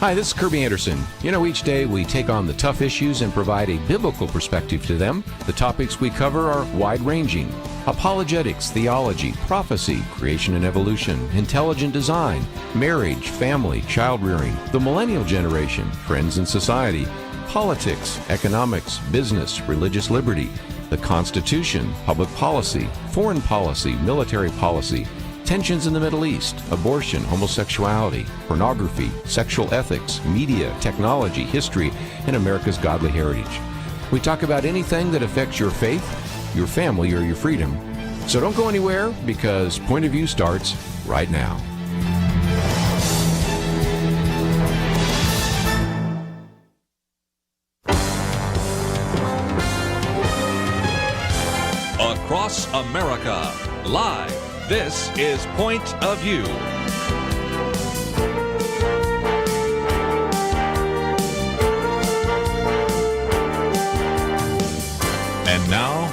Hi, this is Kirby Anderson. You know, each day we take on the tough issues and provide a biblical perspective to them. The topics we cover are wide-ranging: apologetics, theology, prophecy, creation and evolution, intelligent design, marriage, family, child-rearing, the millennial generation, trends in society, politics, economics, business, religious liberty, the Constitution, public policy, foreign policy, military policy, tensions in the Middle East, abortion, homosexuality, pornography, sexual ethics, media, technology, history, and America's godly heritage. We talk about anything that affects your faith, your family, or your freedom. So don't go anywhere, because Point of View starts right now. Across America, live. This is Point of View. And now,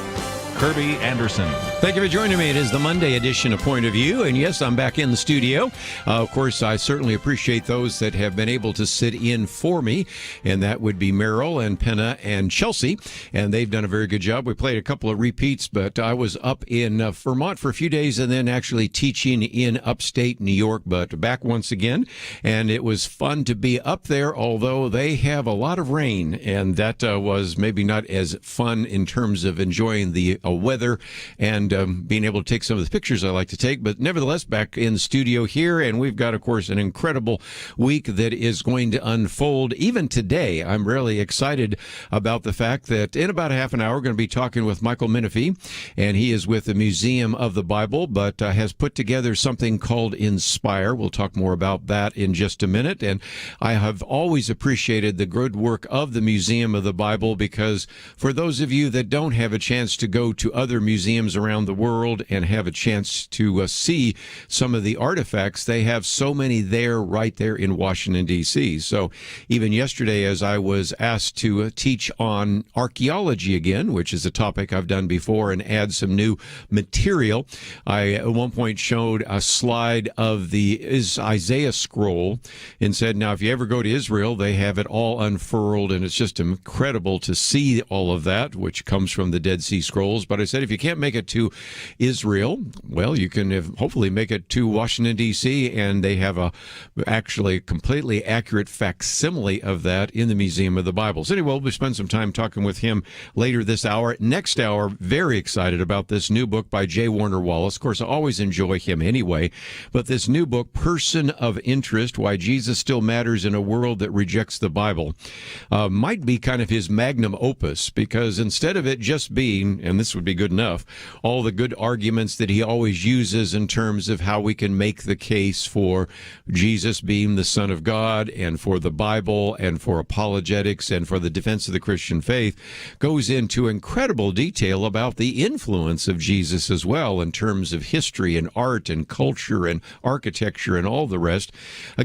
Kirby Anderson. Thank you for joining me. It is the Monday edition of Point of View, and yes, I'm back in the studio. Of course, I certainly appreciate those that have been able to sit in for me, and that would be Merrill and Penna and Chelsea, and they've done a very good job. We played a couple of repeats, but I was up in Vermont for a few days and then actually teaching in upstate New York, but back once again, and it was fun to be up there, although they have a lot of rain, and that was maybe not as fun in terms of enjoying the weather and being able to take some of the pictures I like to take. But nevertheless, back in the studio here, and we've got, of course, an incredible week that is going to unfold. Even today, I'm really excited about the fact that in about a half an hour, we're going to be talking with Michael McAfee, and he is with the Museum of the Bible, but has put together something called Inspire. We'll talk more about that in just a minute. And I have always appreciated the good work of the Museum of the Bible, because for those of you that don't have a chance to go to other museums around the world and have a chance to see some of the artifacts, they have so many there right there in Washington, D.C. So even yesterday, as I was asked to teach on archaeology again, which is a topic I've done before, and add some new material, I at one point showed a slide of the Isaiah scroll and said, now, if you ever go to Israel, they have it all unfurled, and it's just incredible to see all of that, which comes from the Dead Sea Scrolls. But I said, if you can't make it to Israel, well, you can hopefully make it to Washington, D.C., and they have a actually completely accurate facsimile of that in the Museum of the Bible. So anyway, we'll spend some time talking with him later this hour. Next hour, very excited about this new book by J. Warner Wallace. Of course, I always enjoy him anyway, but this new book, Person of Interest, Why Jesus Still Matters in a World That Rejects the Bible, might be kind of his magnum opus, because instead of it just being, and this would be good enough, all the good arguments that he always uses in terms of how we can make the case for Jesus being the Son of God, and for the Bible, and for apologetics, and for the defense of the Christian faith, goes into incredible detail about the influence of Jesus as well in terms of history and art and culture and architecture and all the rest.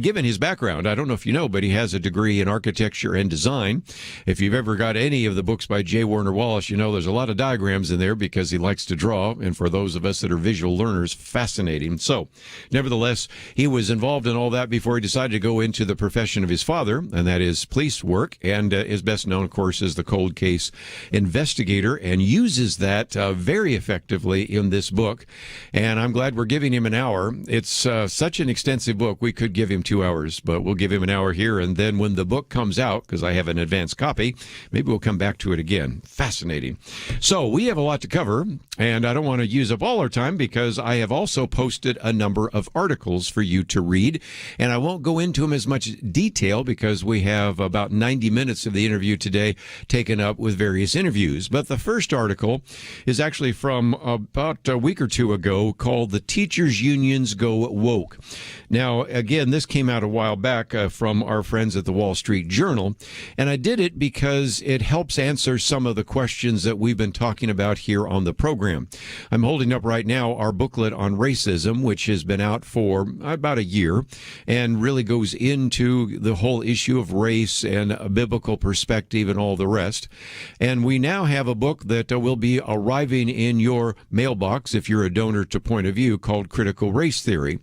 Given his background, I don't know if you know, but he has a degree in architecture and design. If you've ever got any of the books by J. Warner Wallace, you know there's a lot of diagrams in there because he likes to draw, and for those of us that are visual learners, fascinating. So, nevertheless, he was involved in all that before he decided to go into the profession of his father, and that is police work, and is best known, of course, as the cold case investigator, and uses that very effectively in this book. And I'm glad we're giving him an hour. It's such an extensive book, we could give him 2 hours, but we'll give him an hour here, and then when the book comes out, because I have an advanced copy, maybe we'll come back to it again. Fascinating. So, we have a lot to cover, and I don't want to use up all our time, because I have also posted a number of articles for you to read, and I won't go into them as much detail because we have about 90 minutes of the interview today taken up with various interviews. But the first article is actually from about a week or two ago, called "The Teachers Unions Go Woke." Now, again, this came out a while back from our friends at the Wall Street Journal, and I did it because it helps answer some of the questions that we've been talking about here here on the program. I'm holding up right now our booklet on racism, which has been out for about a year and really goes into the whole issue of race and a biblical perspective and all the rest. And we now have a book that will be arriving in your mailbox if you're a donor to Point of View, called Critical Race Theory.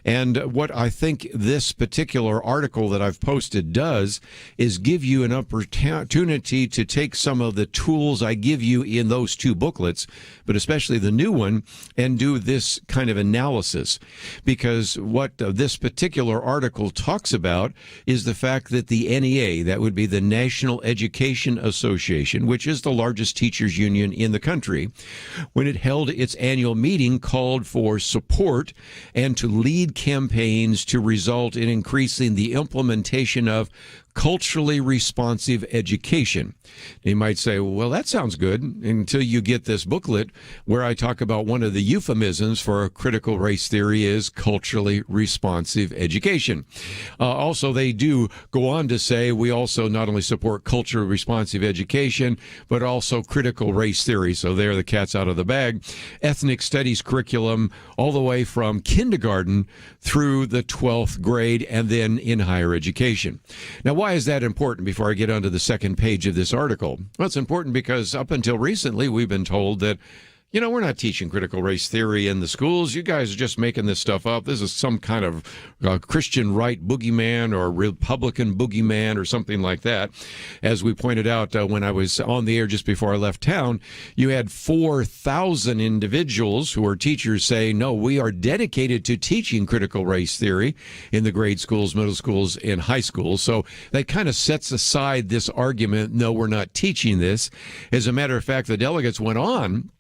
And what I think this particular article that I've posted does is give you an opportunity to take some of the tools I give you in those two booklets, but especially the new one, and do this kind of analysis. Because what this particular article talks about is the fact that the NEA, that would be the National Education Association, which is the largest teachers union in the country, when it held its annual meeting, called for support and to lead campaigns to result in increasing the implementation of culturally responsive education. You might say, well, that sounds good, until you get this booklet where I talk about one of the euphemisms for critical race theory is culturally responsive education. Also, they do go on to say we also not only support culturally responsive education, but also critical race theory. So there, the cat's out of the bag. Ethnic studies curriculum all the way from kindergarten through the 12th grade and then in higher education. Now, why is that important before I get onto the second page of this article? Well, it's important because up until recently, we've been told that, you know, we're not teaching critical race theory in the schools. You guys are just making this stuff up. This is some kind of Christian right boogeyman or Republican boogeyman or something like that. As we pointed out when I was on the air just before I left town, you had 4,000 individuals who are teachers say, no, we are dedicated to teaching critical race theory in the grade schools, middle schools, and high schools. So that kind of sets aside this argument, no, we're not teaching this. As a matter of fact, the delegates went on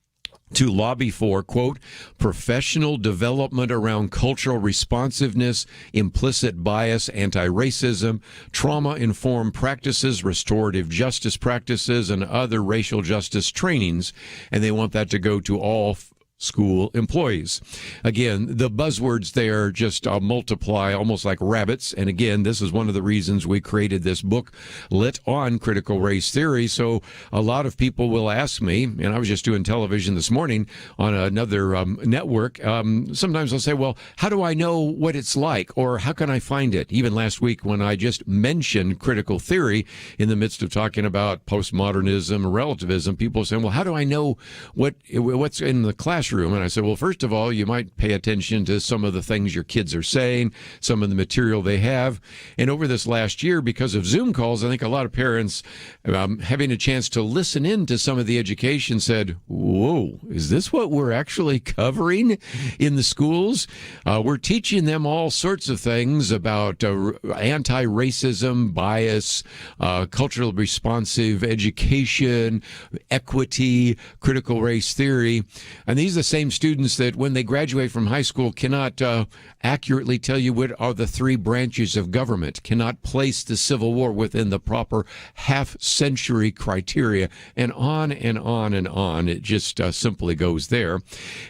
to lobby for, quote, professional development around cultural responsiveness, implicit bias, anti-racism, trauma-informed practices, restorative justice practices, and other racial justice trainings. And they want that to go to all school employees. Again, the buzzwords there just multiply almost like rabbits. And again, this is one of the reasons we created this book lit on critical race theory. So a lot of people will ask me, and I was just doing television this morning on another network. Sometimes they'll say, well, how do I know what it's like? Or how can I find it? Even last week when I just mentioned critical theory in the midst of talking about postmodernism and relativism, people are saying, well, how do I know what's in the classroom? And I said, well, first of all, you might pay attention to some of the things your kids are saying, some of the material they have. And over this last year, because of Zoom calls, I think a lot of parents having a chance to listen in to some of the education said, whoa, is this what we're actually covering in the schools? We're teaching them all sorts of things about anti-racism, bias, culturally responsive education, equity, critical race theory. And these are the same students that when they graduate from high school cannot accurately tell you what are the three branches of government, cannot place the Civil War within the proper half-century criteria, and on and on and on. It just simply goes there.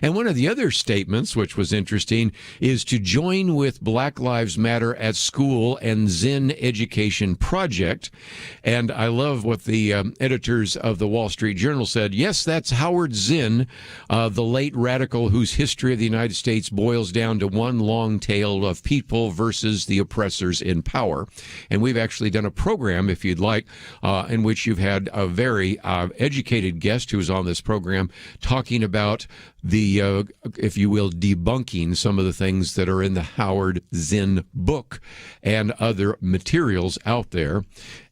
And one of the other statements, which was interesting, is to join with Black Lives Matter at School and Zen Education Project. And I love what the editors of the Wall Street Journal said. Yes, that's Howard Zinn, the late radical whose history of the United States boils down to one long tale of people versus the oppressors in power. And we've actually done a program, if you'd like, in which you've had a very educated guest who's on this program talking about the, if you will, debunking some of the things that are in the Howard Zinn book and other materials out there.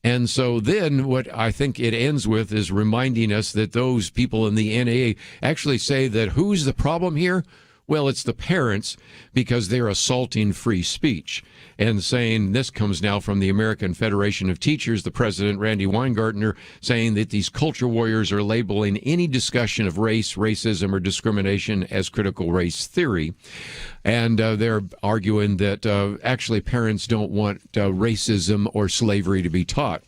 And so then what I think it ends with is reminding us that those people in the NAA actually say that who's the problem here? Well, it's the parents, because they're assaulting free speech and saying, this comes now from the American Federation of Teachers, the president, Randy Weingartner, saying that these culture warriors are labeling any discussion of race, racism, or discrimination as critical race theory. And they're arguing that actually parents don't want racism or slavery to be taught.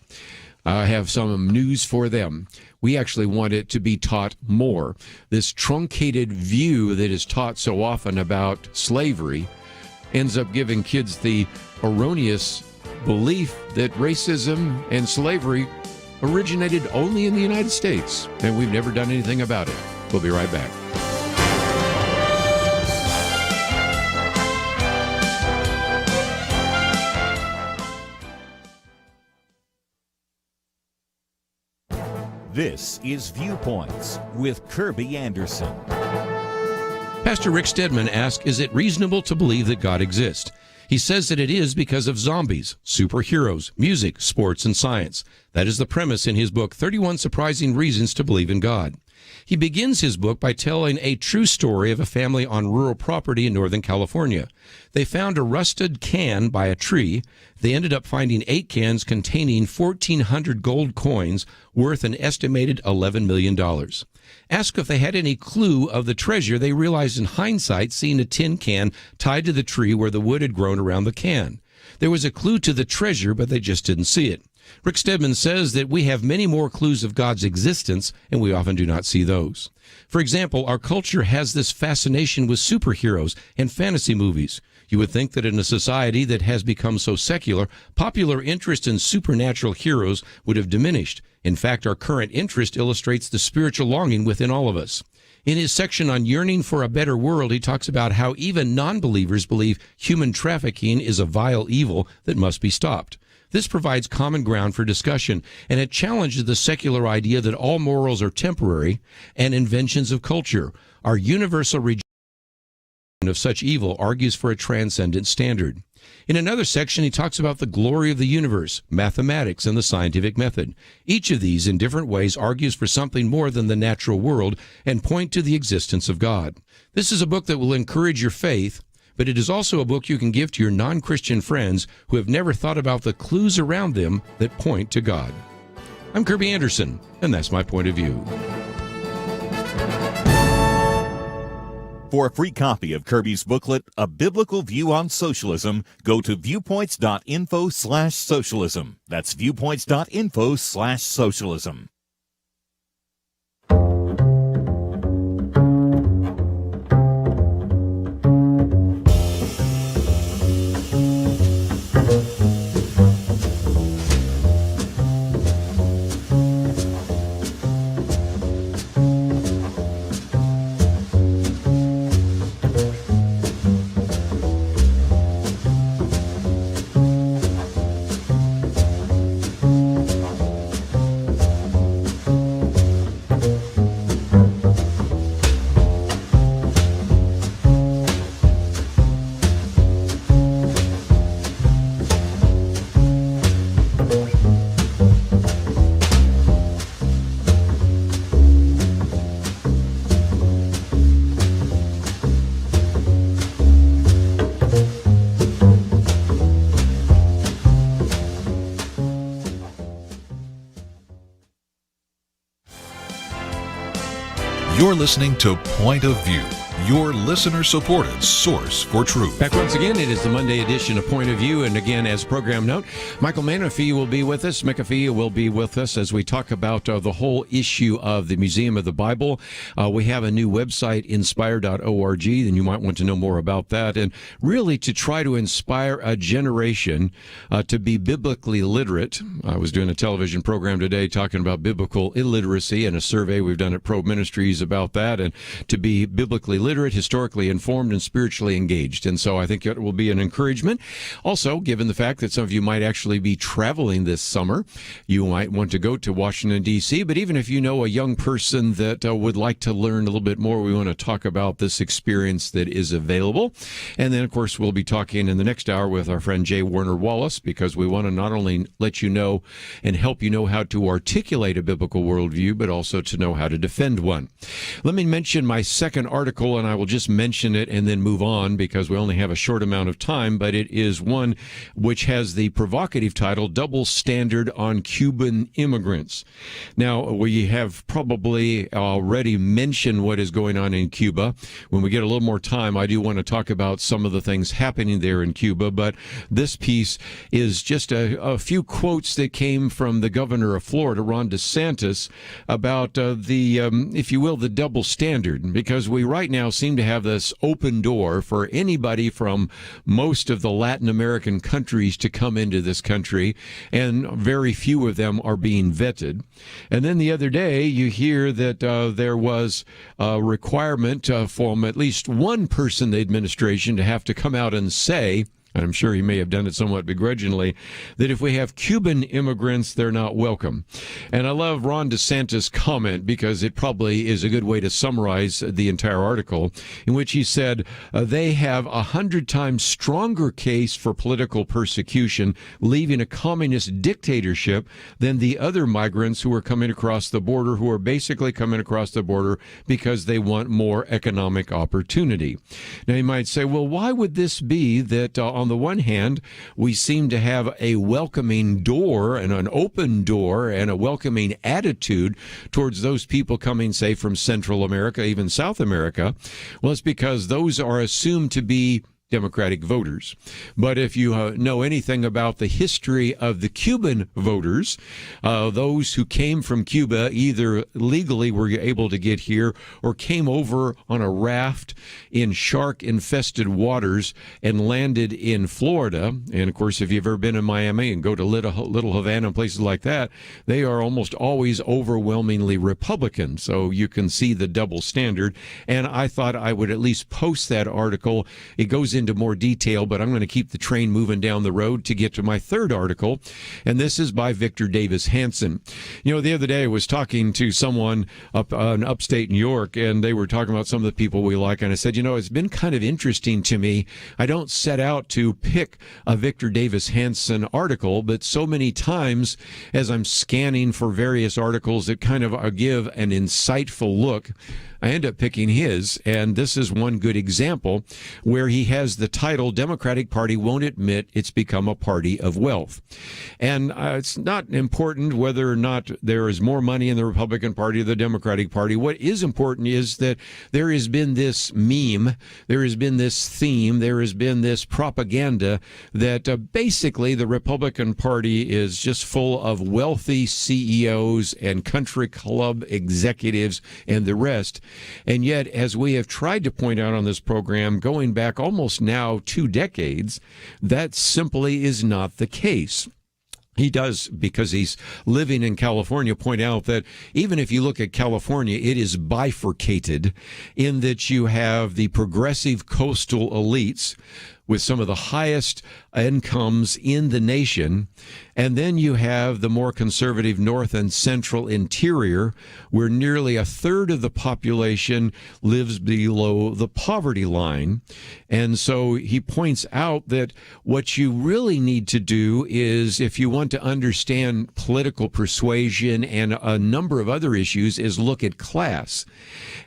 I have some news for them. We actually want it to be taught more. This truncated view that is taught so often about slavery ends up giving kids the erroneous belief that racism and slavery originated only in the United States, and we've never done anything about it. We'll be right back. This is Viewpoints with Kirby Anderson. Pastor Rick Stedman asks, is it reasonable to believe that God exists? He says that it is because of zombies, superheroes, music, sports, and science. That is the premise in his book, 31 Surprising Reasons to Believe in God. He begins his book by telling a true story of a family on rural property in Northern California. They found a rusted can by a tree. They ended up finding 8 cans containing 1,400 gold coins worth an estimated $11 million. Asked if they had any clue of the treasure, they realized in hindsight, seeing a tin can tied to the tree where the wood had grown around the can. There was a clue to the treasure, but they just didn't see it. Rick Stedman says that we have many more clues of God's existence, and we often do not see those. For example, our culture has this fascination with superheroes and fantasy movies. You would think that in a society that has become so secular, popular interest in supernatural heroes would have diminished. In fact, our current interest illustrates the spiritual longing within all of us. In his section on yearning for a better world, he talks about how even non-believers believe human trafficking is a vile evil that must be stopped. This provides common ground for discussion, and it challenges the secular idea that all morals are temporary and inventions of culture. Our universal rejection of such evil argues for a transcendent standard. In another section, he talks about the glory of the universe, mathematics, and the scientific method. Each of these, in different ways, argues for something more than the natural world and point to the existence of God. This is a book that will encourage your faith, but it is also a book you can give to your non-Christian friends who have never thought about the clues around them that point to God. I'm Kirby Anderson, and that's my point of view. For a free copy of Kirby's booklet, A Biblical View on Socialism, go to viewpoints.info/socialism. That's viewpoints.info/socialism. You're listening to Point of View, your listener-supported source for truth. Back once again, it is the Monday edition of Point of View, and again, as program note, Michael McAfee will be with us. McAfee will be with us as we talk about the whole issue of the Museum of the Bible. We have a new website, inspire.org, and you might want to know more about that, and really to try to inspire a generation to be biblically literate. I was doing a television program today talking about biblical illiteracy and a survey we've done at Probe Ministries about that, and to be biblically literate, historically informed, and spiritually engaged. And so I think it will be an encouragement. Also, given the fact that some of you might actually be traveling this summer, you might want to go to Washington, D.C., but even if you know a young person that would like to learn a little bit more, we want to talk about this experience that is available. And then, of course, we'll be talking in the next hour with our friend J. Warner Wallace, because we want to not only let you know and help you know how to articulate a biblical worldview, but also to know how to defend one. Let me mention my second article, and I will just mention it and then move on because we only have a short amount of time, but it is one which has the provocative title, Double Standard on Cuban Immigrants. Now, we have probably already mentioned what is going on in Cuba. When we get a little more time, I do want to talk about some of the things happening there in Cuba, but this piece is just a few quotes that came from the governor of Florida, Ron DeSantis, about if you will, the double standard, because we right now now seem to have this open door for anybody from most of the Latin American countries to come into this country, and very few of them are being vetted. And then the other day, you hear that there was a requirement from at least one person in the administration to have to come out and say, and I'm sure he may have done it somewhat begrudgingly, that if we have Cuban immigrants, they're not welcome. And I love Ron DeSantis' comment because it probably is a good way to summarize the entire article, in which he said they have 100 times stronger case for political persecution, leaving a communist dictatorship, than the other migrants who are coming across the border, who are basically coming across the border because they want more economic opportunity. Now, you might say, well, why would this be that on the one hand, we seem to have a welcoming door and an open door and a welcoming attitude towards those people coming, say, from Central America, even South America? Well, it's because those are assumed to be Democratic voters. But if you know anything about the history of the Cuban voters, those who came from Cuba either legally were able to get here or came over on a raft in shark-infested waters and landed in Florida. And, of course, if you've ever been in Miami and go to Little Havana and places like that, they are almost always overwhelmingly Republican. So you can see the double standard. And I thought I would at least post that article. It goes into more detail, but I'm going to keep the train moving down the road to get to my third article, and this is by Victor Davis Hanson. You know, the other day I was talking to someone up in upstate New York, and they were talking about some of the people we like, and I said, you know, it's been kind of interesting to me. I don't set out to pick a Victor Davis Hanson article, but so many times as I'm scanning for various articles that kind of give an insightful look, I end up picking his, and this is one good example where he has the title, Democratic Party Won't Admit It's Become a Party of Wealth. And it's not important whether or not there is more money in the Republican Party or the Democratic Party. What is important is that there has been this meme, there has been this theme, there has been this propaganda that basically the Republican Party is just full of wealthy CEOs and country club executives and the rest. And yet, as we have tried to point out on this program, going back almost now 2 decades, that simply is not the case. He does, because he's living in California, point out that even if you look at California, it is bifurcated in that you have the progressive coastal elites with some of the highest incomes in the nation. And then you have the more conservative north and central interior, where nearly a third of the population lives below the poverty line. And so he points out that what you really need to do is, if you want to understand political persuasion and a number of other issues, is look at class.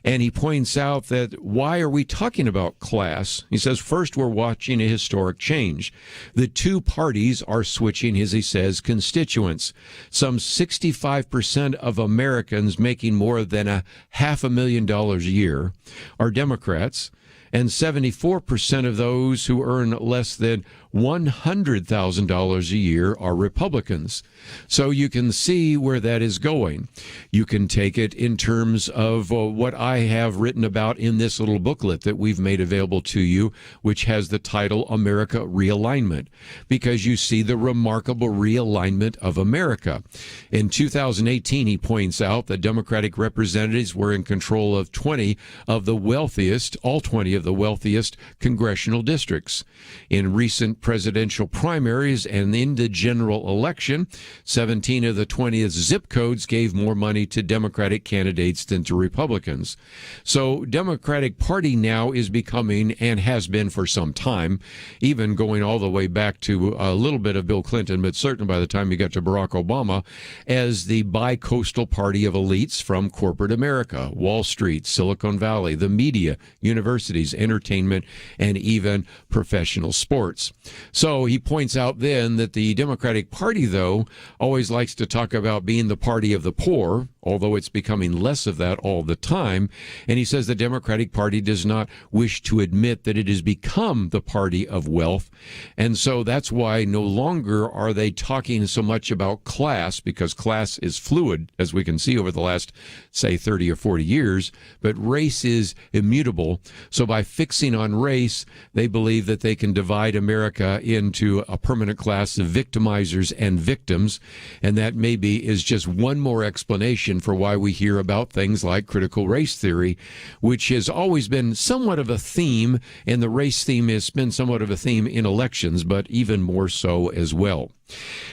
And he points out that why are we talking about class? He says, first, we're watching a historic change. The two parties are switching, as he says, constituents. Some 65% of Americans making more than $500,000 a year are Democrats, and 74% of those who earn less than $100,000 a year are Republicans. So you can see where that is going. You can take it in terms of what I have written about in this little booklet that we've made available to you, which has the title America Realignment, because you see the remarkable realignment of America. In 2018, he points out that Democratic representatives were in control of 20 of the wealthiest, all 20 of the wealthiest congressional districts. In recent presidential primaries and in the general election, 17 of the 20th zip codes gave more money to Democratic candidates than to Republicans. So Democratic Party now is becoming, and has been for some time, even going all the way back to a little bit of Bill Clinton, but certainly by the time you got to Barack Obama, as the bi-coastal party of elites from corporate America, Wall Street, Silicon Valley, the media, universities, entertainment, and even professional sports. So he points out then that the Democratic Party, though, always likes to talk about being the party of the poor, although it's becoming less of that all the time. And he says the Democratic Party does not wish to admit that it has become the party of wealth. And so that's why no longer are they talking so much about class, because class is fluid, as we can see over the last, say, 30 or 40 years, but race is immutable. So by fixing on race, they believe that they can divide America into a permanent class of victimizers and victims. And that maybe is just one more explanation for why we hear about things like critical race theory, which has always been somewhat of a theme, and the race theme has been somewhat of a theme in elections, but even more so as well.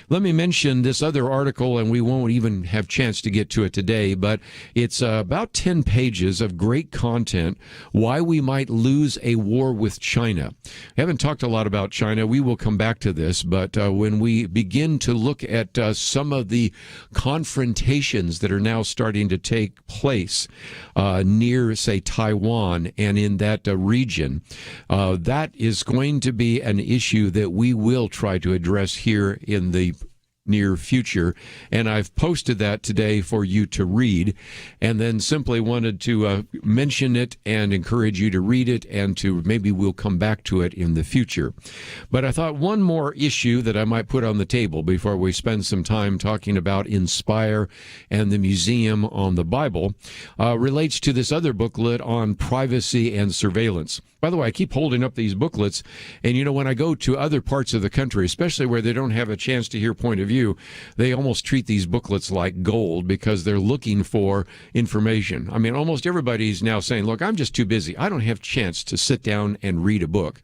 Let me mention this other article, and we won't even have a chance to get to it today, but it's about 10 pages of great content, why we might lose a war with China. I haven't talked a lot about China. We will come back to this, but when we begin to look at some of the confrontations that are now starting to take place near, say, Taiwan and in that region, that is going to be an issue that we will try to address here in the near future, and I've posted that today for you to read, and then simply wanted to mention it and encourage you to read it, and to maybe we'll come back to it in the future. But I thought one more issue that I might put on the table before we spend some time talking about Inspire and the Museum on the Bible relates to this other booklet on privacy and surveillance. By the way, I keep holding up these booklets, and you know, when I go to other parts of the country, especially where they don't have a chance to hear point of view, they almost treat these booklets like gold because they're looking for information. I mean, almost everybody's now saying, look, I'm just too busy. I don't have a chance to sit down and read a book.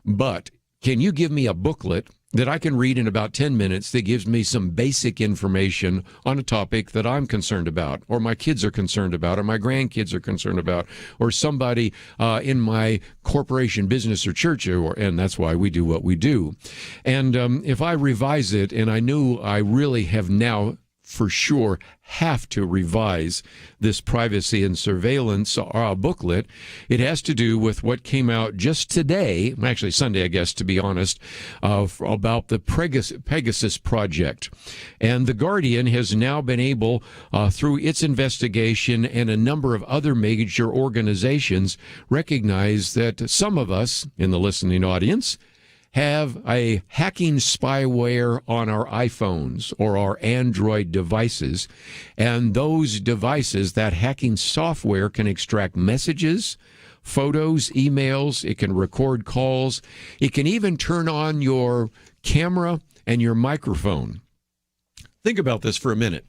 But can you give me a booklet that I can read in about 10 minutes that gives me some basic information on a topic that I'm concerned about, or my kids are concerned about, or my grandkids are concerned about, or somebody in my corporation, business, or church, and that's why we do what we do. And if I revise it, and I knew I really have now for sure have to revise this privacy and surveillance booklet. It has to do with what came out just today, actually Sunday, I guess, to be honest, about the Pegasus project. And The Guardian has now been able, through its investigation and a number of other major organizations, recognize that some of us in the listening audience have a hacking spyware on our iPhones or our Android devices. And those devices, that hacking software can extract messages, photos, emails. It can record calls. It can even turn on your camera and your microphone. Think about this for a minute.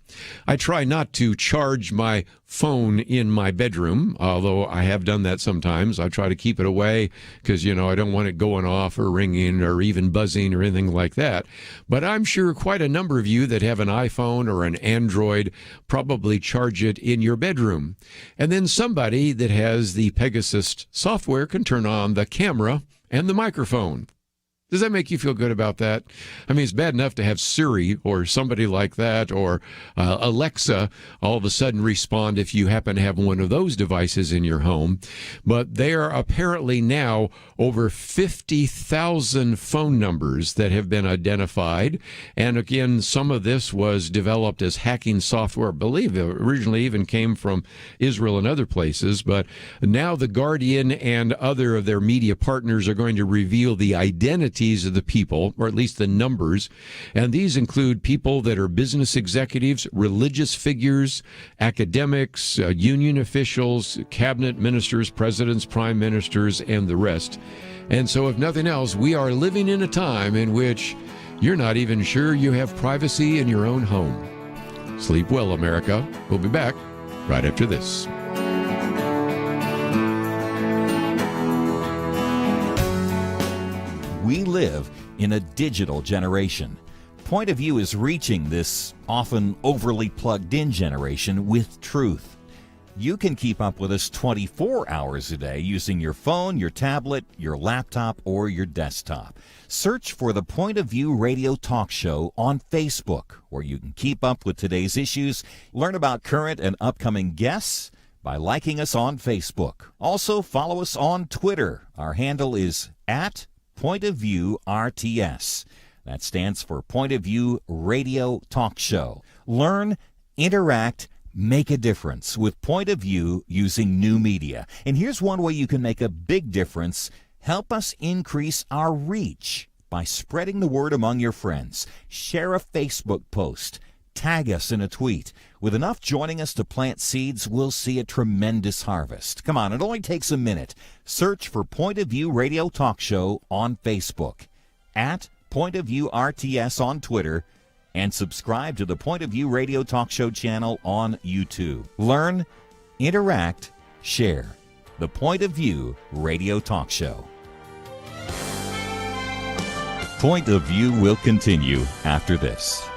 I try not to charge my phone in my bedroom, although I have done that sometimes. I try to keep it away because, you know, I don't want it going off or ringing or even buzzing or anything like that. But I'm sure quite a number of you that have an iPhone or an Android probably charge it in your bedroom. And then somebody that has the Pegasus software can turn on the camera and the microphone. Does that make you feel good about that? I mean, it's bad enough to have Siri or somebody like that, or Alexa all of a sudden respond if you happen to have one of those devices in your home. But there are apparently now over 50,000 phone numbers that have been identified. And again, some of this was developed as hacking software. I believe it originally even came from Israel and other places. But now The Guardian and other of their media partners are going to reveal the identity of the people, or at least the numbers, and these include people that are business executives, religious figures, academics, union officials, cabinet ministers, presidents, prime ministers, and the rest. And so, if nothing else, we are living in a time in which you're not even sure you have privacy in your own home. Sleep well, America. We'll be back right after this. We live in a digital generation. Point of View is reaching this often overly plugged-in generation with truth. You can keep up with us 24 hours a day using your phone, your tablet, your laptop, or your desktop. Search for the Point of View Radio Talk Show on Facebook, where you can keep up with today's issues, learn about current and upcoming guests by liking us on Facebook. Also, follow us on Twitter. Our handle is Point of View RTS. That stands for Point of View Radio Talk Show. Learn, interact, make a difference with Point of View using new media. And here's one way you can make a big difference. Help us increase our reach by spreading the word among your friends. Share a Facebook post. Tag us in a tweet. With enough joining us to plant seeds, we'll see a tremendous harvest. Come on, it only takes a minute. Search for Point of View Radio Talk Show on Facebook, at Point of View RTS on Twitter, and subscribe to the Point of View Radio Talk Show channel on YouTube. Learn, interact, share. The Point of View Radio Talk Show. Point of View will continue after this.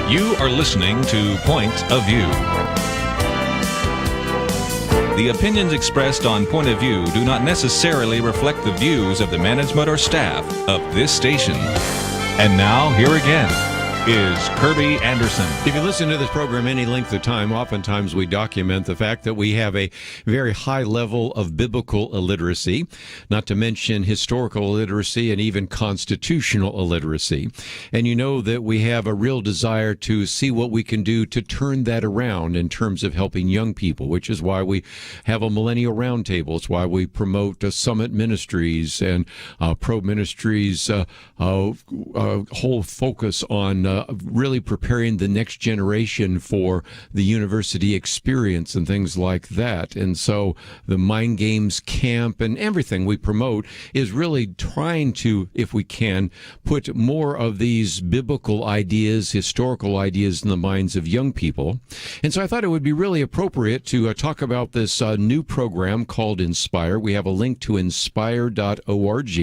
You are listening to Point of View. The opinions expressed on Point of View do not necessarily reflect the views of the management or staff of this station. And now, here again is Kirby Anderson. If you listen to this program any length of time, oftentimes we document the fact that we have a very high level of biblical illiteracy, not to mention historical illiteracy and even constitutional illiteracy. And you know that we have a real desire to see what we can do to turn that around in terms of helping young people, which is why we have a Millennial Roundtable. It's why we promote Summit Ministries and Pro Ministries' whole focus on really preparing the next generation for the university experience and things like that. And so the Mind Games Camp and everything we promote is really trying to, if we can, put more of these biblical ideas, historical ideas in the minds of young people. And so I thought it would be really appropriate to talk about this new program called Inspire. We have a link to inspire.org,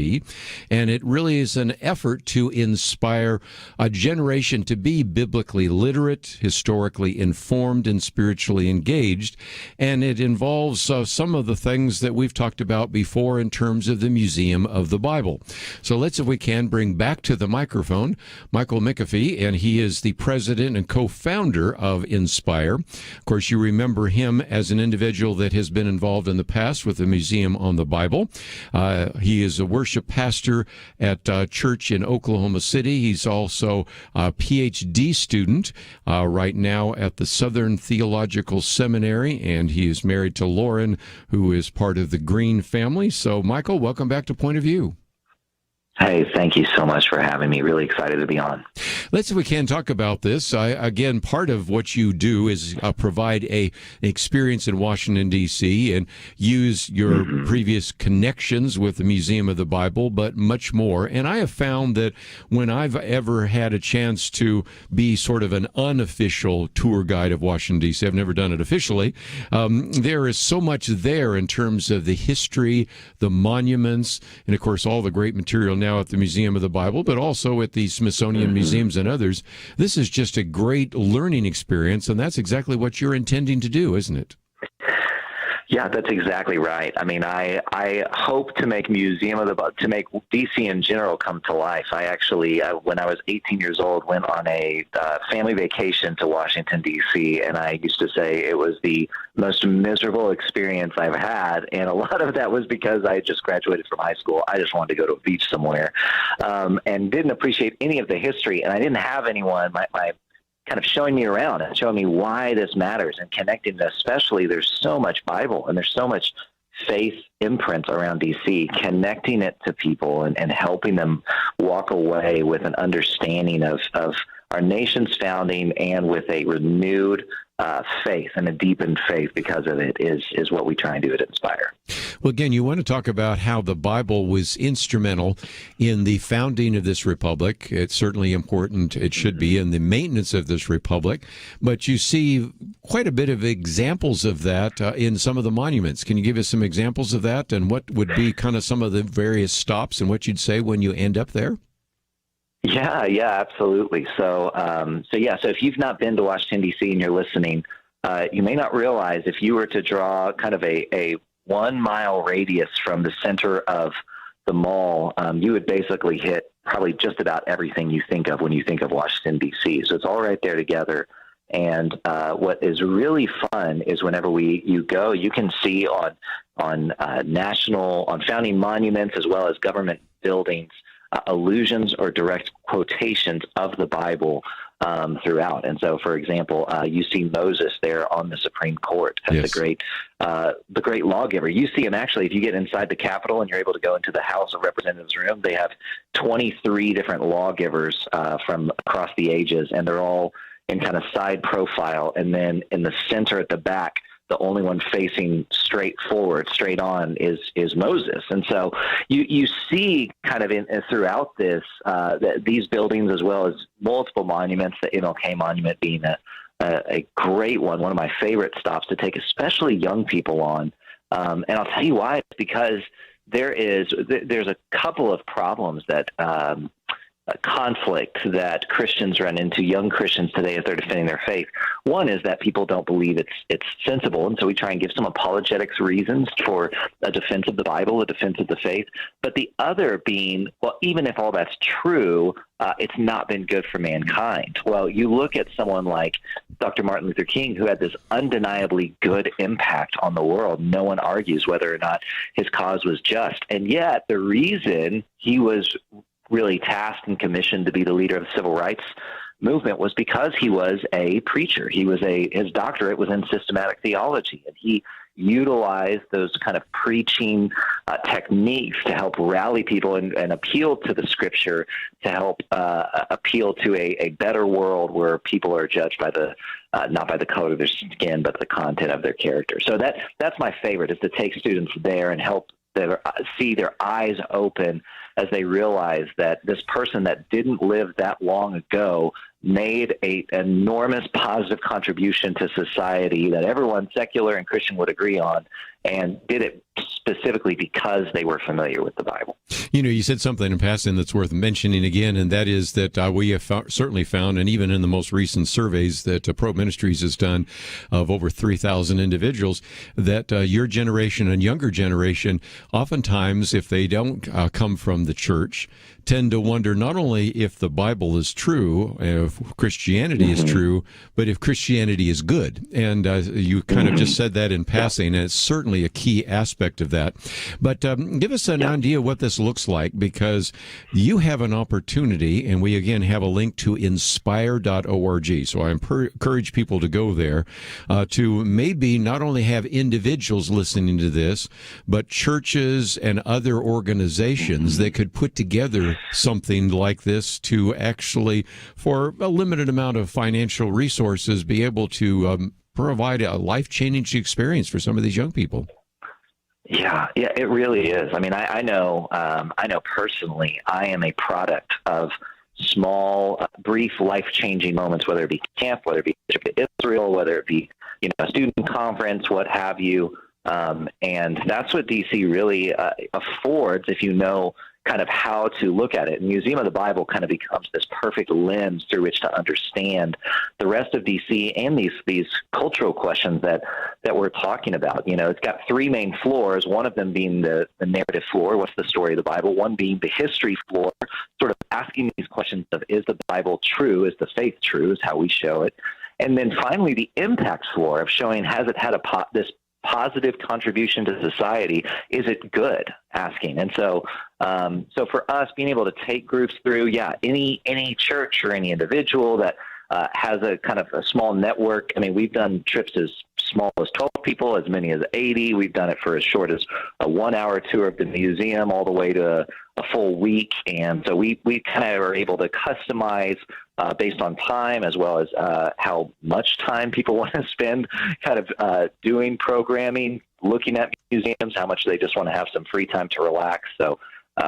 and it really is an effort to inspire a generation to be biblically literate, historically informed, and spiritually engaged. And it involves some of the things that we've talked about before in terms of the Museum of the Bible. So let's, if we can, bring back to the microphone Michael McAfee, and he is the president and co-founder of Inspire. Of course, you remember him as an individual that has been involved in the past with the Museum on the Bible. He is a worship pastor at a church in Oklahoma City. He's also PhD student right now at the Southern Theological Seminary, and he is married to Lauren, who is part of the Green family. So, Michael, welcome back to Point of View. Hey, thank you so much for having me. Really excited to be on. Let's, if we can, talk about this. Again, part of what you do is provide an experience in Washington, D.C., and use your previous connections with the Museum of the Bible, but much more. And I have found that when I've ever had a chance to be sort of an unofficial tour guide of Washington, D.C., I've never done it officially, there is so much there in terms of the history, the monuments, and, of course, all the great material now at the Museum of the Bible, but also at the Smithsonian Museums and others. This is just a great learning experience, and that's exactly what you're intending to do, isn't it? Yeah, that's exactly right. I mean, I hope to make to make DC in general come to life. I actually, when I was 18 years old, went on a family vacation to Washington, D.C., and I used to say it was the most miserable experience I've had, and a lot of that was because I just graduated from high school. I just wanted to go to a beach somewhere, and didn't appreciate any of the history, and I didn't have anyone, my kind of showing me around and showing me why this matters and connecting, especially there's so much Bible and there's so much faith imprint around DC, connecting it to people and helping them walk away with an understanding of our nation's founding and with a renewed faith and a deepened faith because of it is what we try and do at Inspire. Well, again, you want to talk about how the Bible was instrumental in the founding of this republic. It's certainly important. It should be in the maintenance of this republic. But you see quite a bit of examples of that in some of the monuments. Can you give us some examples of that, and what would be kind of some of the various stops and what you'd say when you end up there? Yeah, absolutely. So if you've not been to Washington, D.C. and you're listening, you may not realize if you were to draw kind of a 1 mile radius from the center of the mall, you would basically hit probably just about everything you think of when you think of Washington, D.C. So it's all right there together. And what is really fun is whenever you go, you can see on founding monuments as well as government buildings, allusions or direct quotations of the Bible throughout. And so, for example, you see Moses there on the Supreme Court. That's the great lawgiver. You see him actually, if you get inside the Capitol and you're able to go into the House of Representatives room, they have 23 different lawgivers from across the ages, and they're all in kind of side profile. And then in the center at the back, the only one facing straight forward, straight on is Moses. And so you see kind of throughout this, these buildings as well as multiple monuments, the MLK monument being a great one of my favorite stops to take, especially young people on. And I'll tell you why. It's because there's a couple of problems that conflict that Christians run into, young Christians today, as they're defending their faith. One is that people don't believe it's sensible, and so we try and give some apologetics reasons for a defense of the Bible, a defense of the faith. But the other being, well, even if all that's true, it's not been good for mankind. Well, you look at someone like Dr. Martin Luther King, who had this undeniably good impact on the world. No one argues whether or not his cause was just. And yet the reason he was really tasked and commissioned to be the leader of the civil rights movement was because he was a preacher. His doctorate was in systematic theology, and he utilized those kind of preaching techniques to help rally people and appeal to the scripture, to help appeal to a better world where people are judged by the not by the color of their skin, but the content of their character. So that's my favorite, is to take students there and help see their eyes open as they realize that this person that didn't live that long ago made an enormous positive contribution to society that everyone, secular and Christian, would agree on, and did it specifically because they were familiar with the Bible. You know, you said something in passing that's worth mentioning again, and that is that we have certainly found, and even in the most recent surveys that Pro Ministries has done of over 3,000 individuals, that your generation and younger generation, oftentimes, if they don't come from the church, tend to wonder not only if the Bible is true, if Christianity is true, but if Christianity is good. And you kind of just said that in passing, and it's certainly a key aspect of that. But give us an idea what this looks like, because you have an opportunity, and we again have a link to inspire.org. So I encourage people to go there to maybe not only have individuals listening to this, but churches and other organizations that could put together something like this to actually, for a limited amount of financial resources, be able to provide a life-changing experience for some of these young people. Yeah, it really is. I mean, I know personally, I am a product of small, brief, life-changing moments, whether it be camp, whether it be trip to Israel, whether it be, a student conference, what have you. And that's what DC really affords, if you know kind of how to look at it. Museum of the Bible kind of becomes this perfect lens through which to understand the rest of DC and these cultural questions that we're talking about. It's got three main floors, one of them being the narrative floor, what's the story of the Bible, one being the history floor, sort of asking these questions of, is the Bible true, is the faith true, is how we show it. And then finally the impact floor of showing, has it had this positive contribution to society? Is it good? Asking. And so for us, being able to take groups through, any church or any individual that has a kind of a small network. I mean, we've done trips as small as 12 people, as many as 80. We've done it for as short as a 1-hour tour of the museum, all the way to a full week. And so we kind of are able to customize based on time, as well as how much time people want to spend kind of doing programming, looking at museums, how much they just want to have some free time to relax. So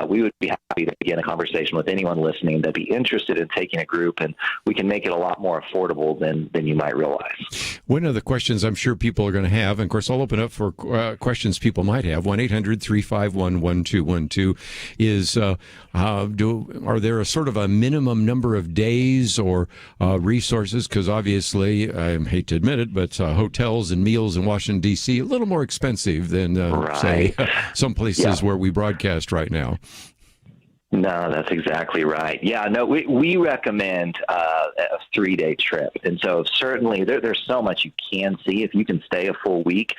we would be happy to begin a conversation with anyone listening that'd be interested in taking a group, and we can make it a lot more affordable than you might realize. One of the questions I'm sure people are going to have, and of course I'll open up for questions people might have, 1-800-351-1212, is are there a sort of a minimum number of days or resources? Because obviously, I hate to admit it, but hotels and meals in Washington, D.C. a little more expensive than, say, some places where we broadcast right now. No, that's exactly right. Yeah, no, we recommend a 3-day trip. And so certainly there's so much you can see. If you can stay a full week,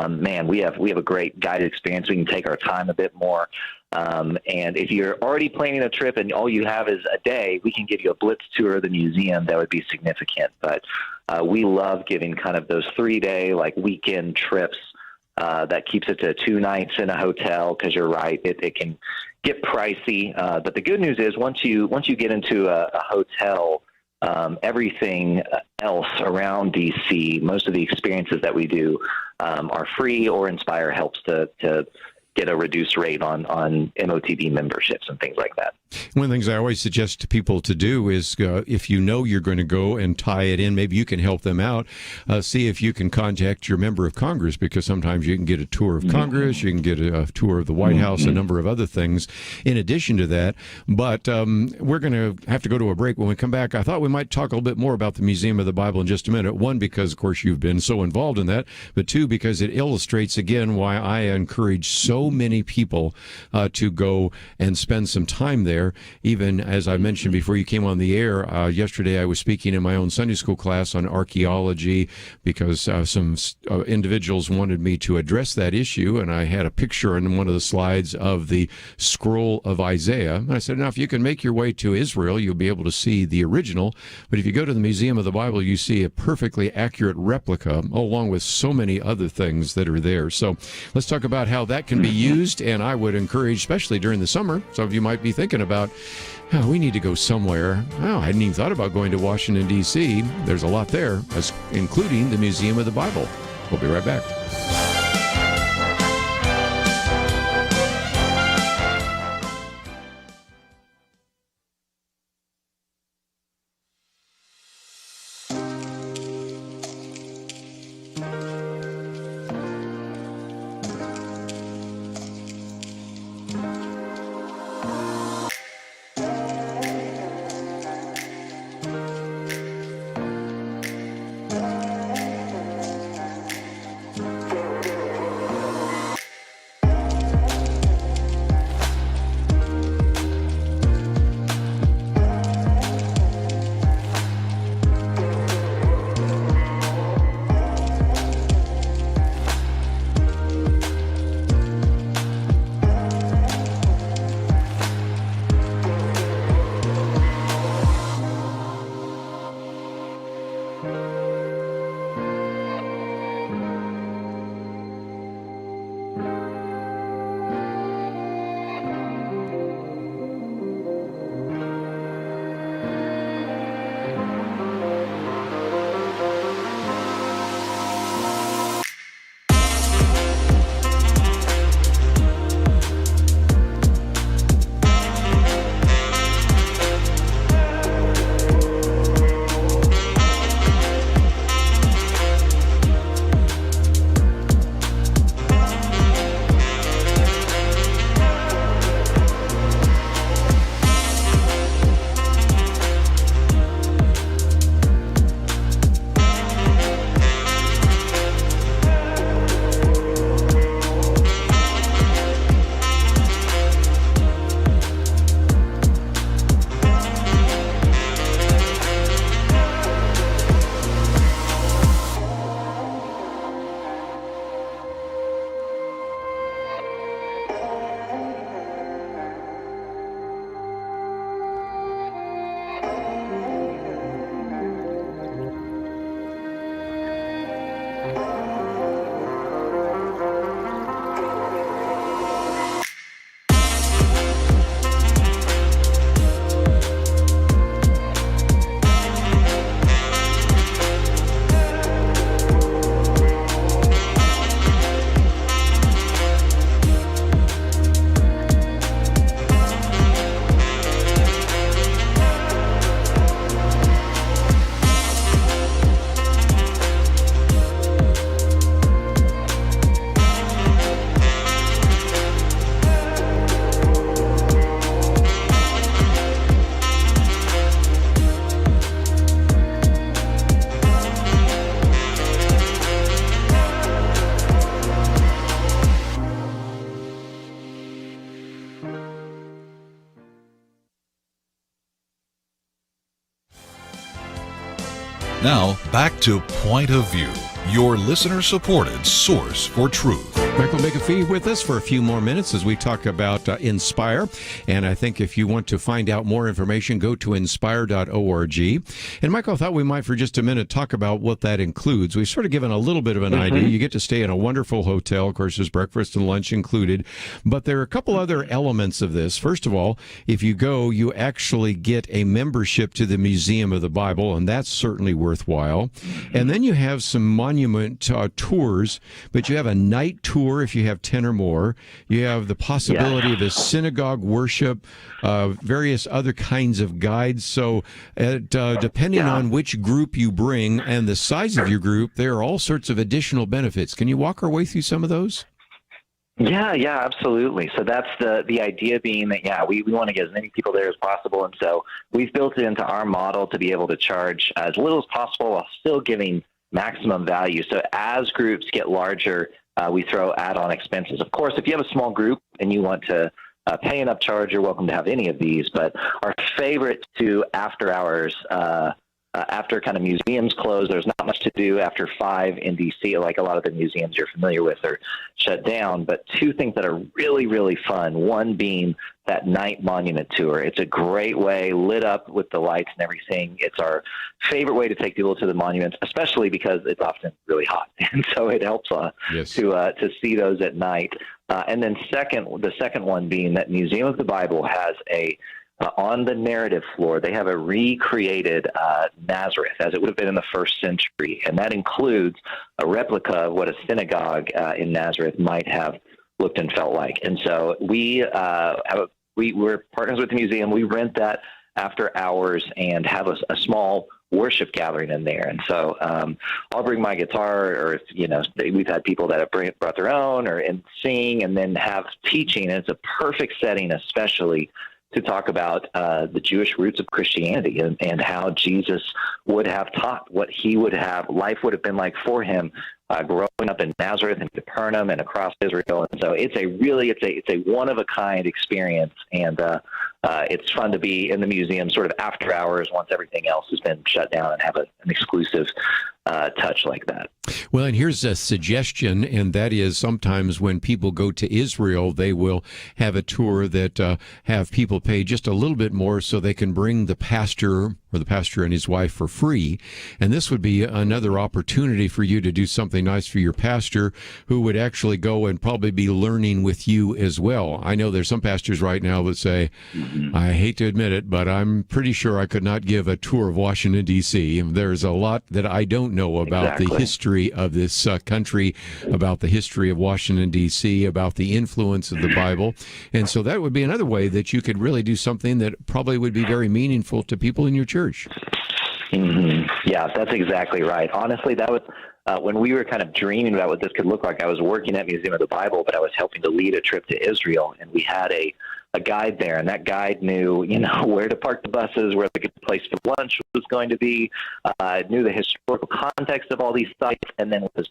man, we have a great guided experience. We can take our time a bit more. And if you're already planning a trip and all you have is a day, we can give you a blitz tour of the museum. That would be significant. But we love giving kind of those 3-day, like, weekend trips. That keeps it to 2 nights in a hotel, because you're right, it can get pricey. But the good news is once you get into a hotel, everything else around DC, most of the experiences that we do are free, or Inspire helps to get a reduced rate on MOTB memberships and things like that. One of the things I always suggest to people to do is if you know you're going to go and tie it in, maybe you can help them out. See if you can contact your member of Congress, because sometimes you can get a tour of Congress, you can get a tour of the White House, a number of other things in addition to that. But we're going to have to go to a break. When we come back, I thought we might talk a little bit more about the Museum of the Bible in just a minute. One, because, of course, you've been so involved in that. But two, because it illustrates, again, why I encourage so many people to go and spend some time there. Even as I mentioned before you came on the air, yesterday I was speaking in my own Sunday school class on archaeology, because some individuals wanted me to address that issue, and I had a picture on one of the slides of the scroll of Isaiah. And I said, now, if you can make your way to Israel, you'll be able to see the original. But if you go to the Museum of the Bible, you see a perfectly accurate replica, along with so many other things that are there. So let's talk about how that can be used. And I would encourage, especially during the summer, some of you might be thinking about, oh, we need to go somewhere. Oh, I hadn't even thought about going to Washington, D.C. There's a lot there, including the Museum of the Bible. We'll be right back. Now, back to Point of View, your listener-supported source for truth. Michael McAfee with us for a few more minutes as we talk about Inspire. And I think if you want to find out more information, go to inspire.org. And Michael, I thought we might for just a minute talk about what that includes. We've sort of given a little bit of an idea. You get to stay in a wonderful hotel. Of course, there's breakfast and lunch included. But there are a couple other elements of this. First of all, if you go, you actually get a membership to the Museum of the Bible, and that's certainly worthwhile. And then you have some monument tours, but you have a night tour if you have 10 or more. You have the possibility of a synagogue worship, various other kinds of guides. So depending on which group you bring and the size of your group, there are all sorts of additional benefits. Can you walk our way through some of those? Yeah, absolutely. So that's the idea being that, we want to get as many people there as possible. And so we've built it into our model to be able to charge as little as possible while still giving maximum value. So as groups get larger, we throw add-on expenses. Of course, if you have a small group and you want to pay an upcharge, you're welcome to have any of these. But our favorite to after hours, after kind of museums close, there's not much to do after 5 in D.C., like a lot of the museums you're familiar with are shut down. But two things that are really, really fun, one being that night monument tour. It's a great way, lit up with the lights and everything. It's our favorite way to take people to the monuments, especially because it's often really hot. And so it helps to see those at night. And then the second one being that Museum of the Bible has on the narrative floor, they have a recreated Nazareth as it would have been in the first century. And that includes a replica of what a synagogue in Nazareth might have looked and felt like. And so we're partners with the museum. We rent that after hours and have a small worship gathering in there. And so I'll bring my guitar, or we've had people that have brought their own and sing and then have teaching. And it's a perfect setting, especially to talk about the Jewish roots of Christianity and how Jesus would have taught, what life would have been like for him growing up in Nazareth and Capernaum and across Israel. And so it's a one-of-a-kind experience, and it's fun to be in the museum sort of after hours once everything else has been shut down and have an exclusive touch like that. Well, and here's a suggestion, and that is sometimes when people go to Israel, they will have a tour that have people pay just a little bit more so they can bring the pastor or the pastor and his wife for free. And this would be another opportunity for you to do something nice for your pastor, who would actually go and probably be learning with you as well. I know there's some pastors right now that say, I hate to admit it, but I'm pretty sure I could not give a tour of Washington, D.C. There's a lot that I don't know about the history of this country, about the history of Washington, D.C., about the influence of the Bible. And so that would be another way that you could really do something that probably would be very meaningful to people in your church. Mm-hmm. Yeah, that's exactly right. Honestly, that was when we were kind of dreaming about what this could look like. I was working at Museum of the Bible, but I was helping to lead a trip to Israel, and we had a guide there, and that guide knew, where to park the buses, where the good place for lunch was going to be, knew the historical context of all these sites, and then was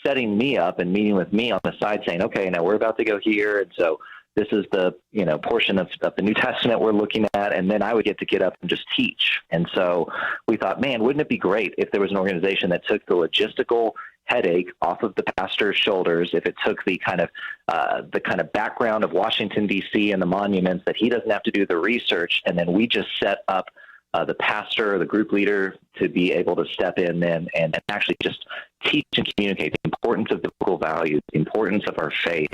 setting me up and meeting with me on the side saying, okay, now we're about to go here, and so this is the portion of the New Testament we're looking at, and then I would get up and just teach. And so we thought, man, wouldn't it be great if there was an organization that took the logistical headache off of the pastor's shoulders, if it took the kind of background of Washington, D.C. and the monuments, that he doesn't have to do the research, and then we just set up the pastor or the group leader to be able to step in and actually just teach and communicate the importance of biblical values, the importance of our faith,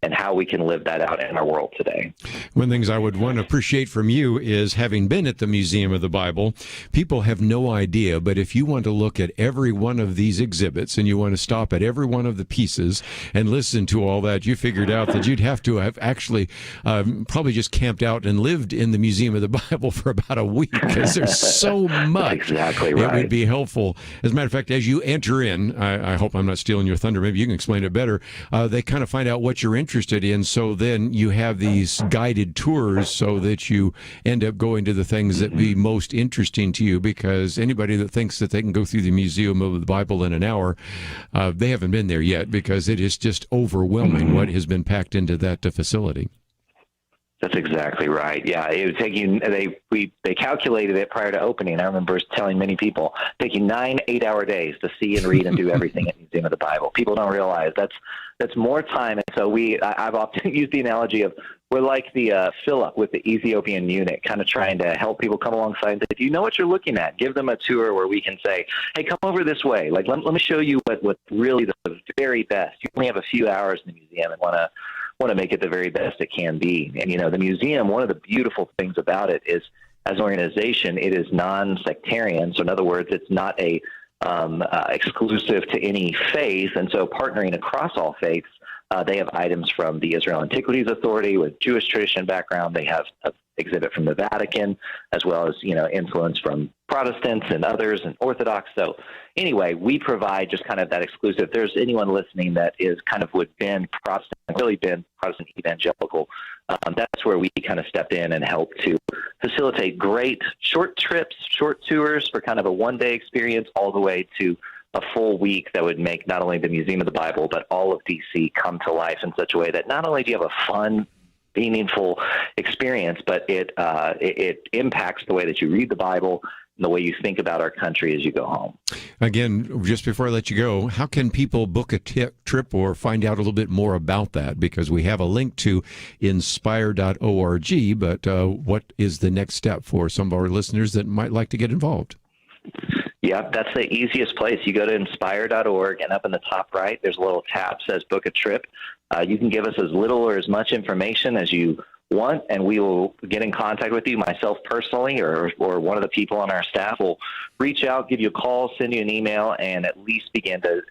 and how we can live that out in our world today. One of the things I would want to appreciate from you is, having been at the Museum of the Bible, people have no idea, but if you want to look at every one of these exhibits and you want to stop at every one of the pieces and listen to all that, you figured out that you'd have to have actually probably just camped out and lived in the Museum of the Bible for about a week, because there's so much. Exactly right. It would be helpful. As a matter of fact, as you enter in, I hope I'm not stealing your thunder, maybe you can explain it better, they kind of find out what you're interested in, so then you have these guided tours so that you end up going to the things that be most interesting to you, because anybody that thinks that they can go through the Museum of the Bible in an hour, they haven't been there yet, because it is just overwhelming what has been packed into that facility. That's exactly right. Yeah, it would take you. They calculated it prior to opening. I remember telling many people, taking 9 8-hour days to see and read and do everything at Museum of the Bible. People don't realize that's more time. And so I've often used the analogy of, we're like the Philip with the Ethiopian eunuch, kind of trying to help people come alongside and say, if you know what you're looking at, give them a tour where we can say, hey, come over this way. Like, let me show you what's really the very best. You only have a few hours in the museum and want to make it the very best it can be. And, the museum, one of the beautiful things about it is, as an organization, it is non-sectarian. So in other words, it's not a exclusive to any faith. And so partnering across all faiths, they have items from the Israel Antiquities Authority with Jewish tradition background. They have an exhibit from the Vatican, as well as, influence from Protestants and others and Orthodox. So anyway, we provide just kind of that exclusive. If there's anyone listening that is kind of would been Protestant, really been Protestant evangelical, that's where we kind of step in and help to facilitate great short trips, short tours for kind of a one-day experience all the way to a full week that would make not only the Museum of the Bible, but all of DC come to life in such a way that not only do you have a fun, meaningful experience, but it impacts the way that you read the Bible and the way you think about our country as you go home. Again, just before I let you go, how can people book a trip or find out a little bit more about that? Because we have a link to inspire.org, but what is the next step for some of our listeners that might like to get involved? Yeah, that's the easiest place. You go to inspire.org, and up in the top right, there's a little tab that says book a trip. You can give us as little or as much information as you want, and we will get in contact with you, myself personally, or one of the people on our staff will reach out, give you a call, send you an email, and at least begin to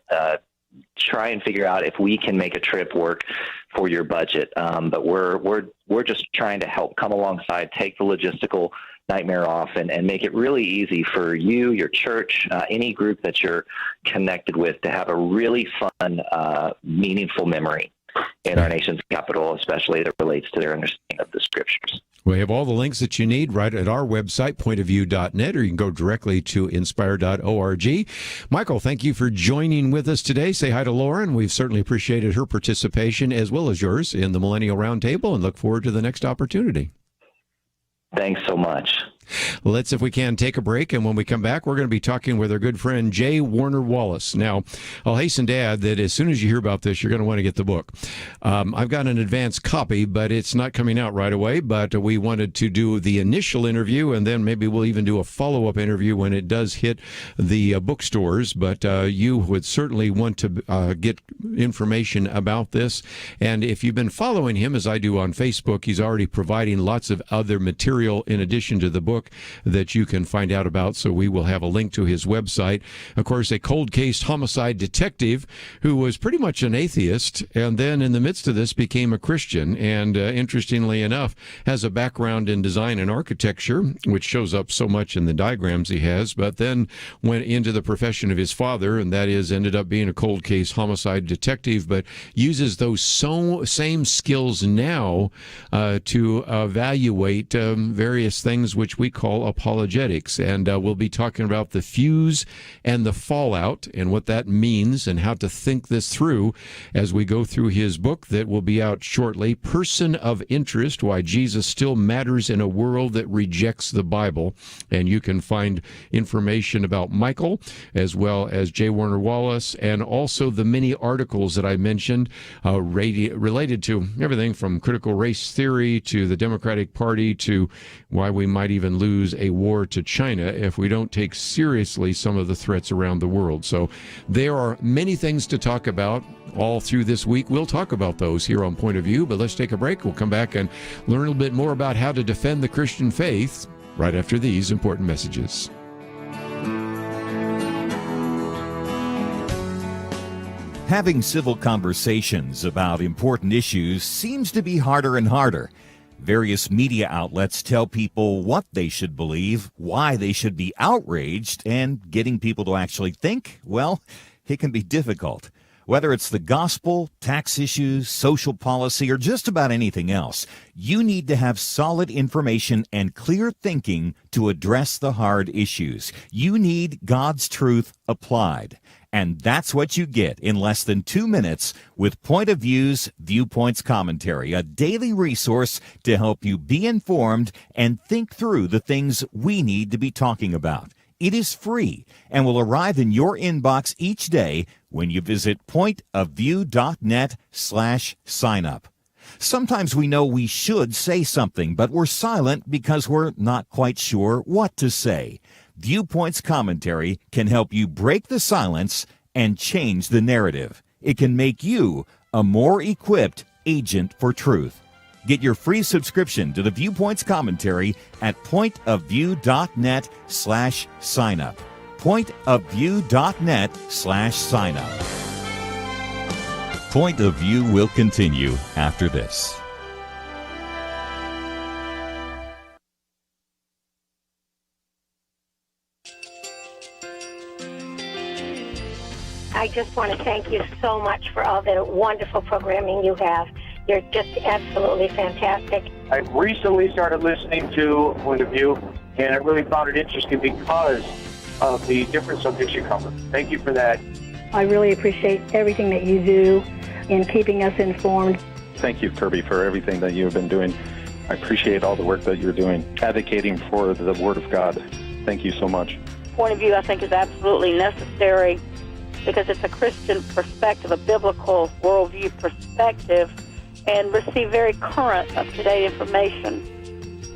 try and figure out if we can make a trip work for your budget. But we're just trying to help come alongside, take the logistical nightmare off, and make it really easy for you, your church, any group that you're connected with to have a really fun, meaningful memory in our nation's capital, especially that relates to their understanding of the scriptures. We have all the links that you need right at our website, pointofview.net, or you can go directly to inspire.org. Michael, thank you for joining with us today. Say hi to Lauren. We've certainly appreciated her participation as well as yours in the Millennial Roundtable and look forward to the next opportunity. Thanks so much. Let's, if we can, take a break, and when we come back, we're going to be talking with our good friend J. Warner Wallace. Now, I'll hasten to add that as soon as you hear about this, you're going to want to get the book. I've got an advanced copy, but it's not coming out right away, but we wanted to do the initial interview, and then maybe we'll even do a follow-up interview when it does hit the bookstores, but you would certainly want to get information about this, and if you've been following him, as I do on Facebook, he's already providing lots of other material in addition to the book that you can find out about, so we will have a link to his website. Of course, a cold case homicide detective who was pretty much an atheist and then in the midst of this became a Christian, and interestingly enough has a background in design and architecture, which shows up so much in the diagrams he has, but then went into the profession of his father, and that is ended up being a cold case homicide detective, but uses those same skills now to evaluate various things which we call apologetics, and we'll be talking about the fuse and the fallout and what that means and how to think this through as we go through his book that will be out shortly, Person of Interest, Why Jesus Still Matters in a World That Rejects the Bible. And you can find information about Michael as well as J. Warner Wallace and also the many articles that I mentioned related to everything from critical race theory to the Democratic Party to why we might even lose a war to China if we don't take seriously some of the threats around the world. So there are many things to talk about all through this week. We'll talk about those here on Point of View, but let's take a break. We'll come back and learn a little bit more about how to defend the Christian faith right after these important messages. Having civil conversations about important issues seems to be harder and harder. Various media outlets tell people what they should believe, why they should be outraged, and getting people to actually think, well, it can be difficult. Whether it's the gospel, tax issues, social policy, or just about anything else, you need to have solid information and clear thinking to address the hard issues. You need God's truth applied. And that's what you get in less than 2 minutes with Point of View's Viewpoints Commentary, a daily resource to help you be informed and think through the things we need to be talking about. It is free and will arrive in your inbox each day when you visit pointofview.net/sign-up. Sometimes we know we should say something, but we're silent because we're not quite sure what to say. Viewpoints Commentary can help you break the silence and change the narrative. It can make you a more equipped agent for truth. Get your free subscription to the Viewpoints Commentary at pointofview.net/sign-up. pointofview.net/sign-up. Point of View will continue after this. I just want to thank you so much for all the wonderful programming you have. You're just absolutely fantastic. I recently started listening to Point of View, and I really found it interesting because of the different subjects you cover. Thank you for that. I really appreciate everything that you do in keeping us informed. Thank you, Kirby, for everything that you have been doing. I appreciate all the work that you're doing, advocating for the Word of God. Thank you so much. Point of View, I think, is absolutely necessary because it's a Christian perspective, a biblical worldview perspective, and receive very current, up-to-date information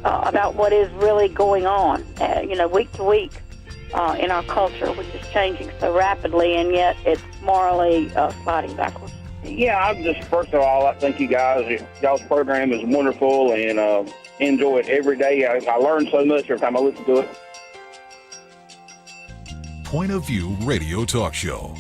about what is really going on, week to week in our culture, which is changing so rapidly, and yet it's morally sliding backwards. Yeah, I'm just, first of all, I thank you guys. Y'all's program is wonderful, and enjoy it every day. I learn so much every time I listen to it. Point of View Radio Talk Show.